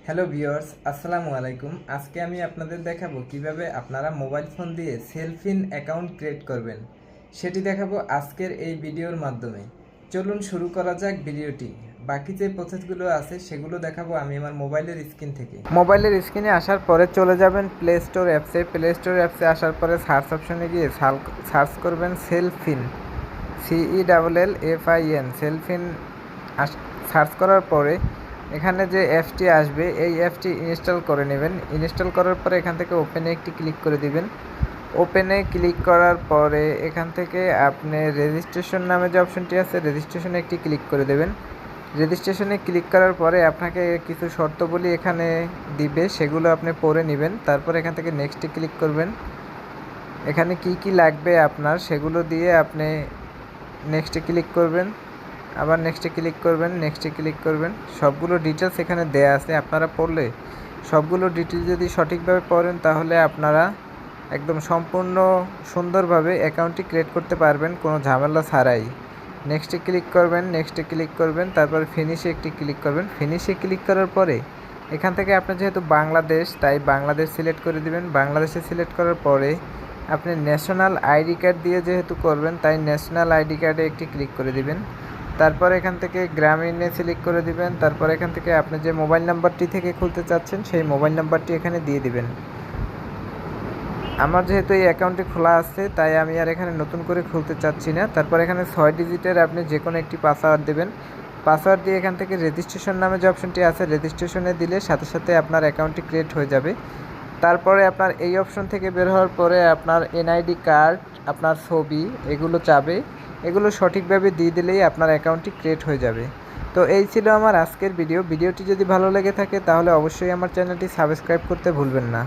Hello viewers, আসসালামু আলাইকুম। আজকে আমি আপনাদের দেখাবো কিভাবে আপনারা মোবাইল ফোন দিয়ে সেলফিন অ্যাকাউন্ট ক্রিয়েট করবেন। সেটি দেখাবো আজকের এই ভিডিওর মাধ্যমে। চলুন শুরু করা যাক ভিডিওটি। বাকি যে প্রসেসগুলো আছে সেগুলো দেখাবো আমি আমার মোবাইলের স্ক্রিন থেকে। মোবাইলের স্ক্রিনে আসার পরে চলে যাবেন প্লে স্টোর অ্যাপসে। প্লে স্টোর অ্যাপসে আসার পরে সার্চ অপশনে গিয়ে সার্চ করবেন সেলফিন, CELLFIN সেলফিন। সার্চ করার পরে এখানে যে অ্যাপটি আসবে এই অ্যাপটি ইনস্টল করে নেবেন। ইনস্টল করার পরে এখান থেকে ওপেনে একটি ক্লিক করে দিবেন। ওপেনে ক্লিক করার পরে এখান থেকে আপনি রেজিস্ট্রেশন নামে যে অপশনটি আছে রেজিস্ট্রেশনে একটি ক্লিক করে দেবেন। রেজিস্ট্রেশনে ক্লিক করার পরে আপনাকে কিছু শর্তাবলী এখানে দিবে, সেগুলো আপনি পড়ে নেবেন। তারপর এখান থেকে নেক্সটে ক্লিক করবেন। এখানে কি লাগবে আপনার সেগুলো দিয়ে আপনি নেক্সটে ক্লিক করবেন, আবার নেক্সটে ক্লিক করবেন, নেক্সটে ক্লিক করবেন। সবগুলো ডিটেলস এখানে দেয়া আছে, আপনারা পড়লে সবগুলো ডিটেলস যদি সঠিকভাবে পড়েন তাহলে আপনারা একদম সম্পূর্ণ সুন্দরভাবে অ্যাকাউন্টটি ক্রিয়েট করতে পারবেন কোনো ঝামেলা ছাড়াই। নেক্সটে ক্লিক করবেন, নেক্সটে ক্লিক করবেন, তারপর ফিনিশে একটি ক্লিক করবেন। ফিনিশে ক্লিক করার পরে এখান থেকে আপনার যেহেতু বাংলাদেশ তাই বাংলাদেশ সিলেক্ট করে দিবেন। বাংলাদেশে সিলেক্ট করার পরে আপনি ন্যাশনাল আইডি কার্ড দিয়ে যেহেতু করবেন তাই ন্যাশনাল আইডি কার্ডে একটি ক্লিক করে দিবেন। তারপর এখান থেকে গ্রামীণে সিলেক্ট করে দিবেন। তারপর এখান থেকে আপনি যে মোবাইল নাম্বারটি থেকে খুলতে চাচ্ছেন সেই মোবাইল নাম্বারটি এখানে দিয়ে দিবেন। আমার যেহেতু এই অ্যাকাউন্টটি খোলা আছে তাই আমি আর এখানে নতুন করে খুলতে চাচ্ছি না। তারপর এখানে 6 ডিজিটের আপনি যে কোনো একটি পাসওয়ার্ড দেবেন। পাসওয়ার্ড দিয়ে এখান থেকে রেজিস্ট্রেশন নামে যে অপশনটি আছে রেজিস্ট্রেশনে দিলে সাথে সাথে আপনার অ্যাকাউন্টটি ক্রিয়েট হয়ে যাবে। তারপরে আপনার এই অপশন থেকে বের হওয়ার পরে আপনার এনআইডি কার্ড, আপনার ছবি এগুলো চাবে, এগুলো সঠিকভাবে দিয়ে দিলেই আপনার অ্যাকাউন্টটি ক্রিয়েট হয়ে যাবে। তো এই ছিল আমার আজকের ভিডিওটি যদি ভালো লেগে থাকে তাহলে অবশ্যই আমার চ্যানেলটি সাবস্ক্রাইব করতে ভুলবেন না।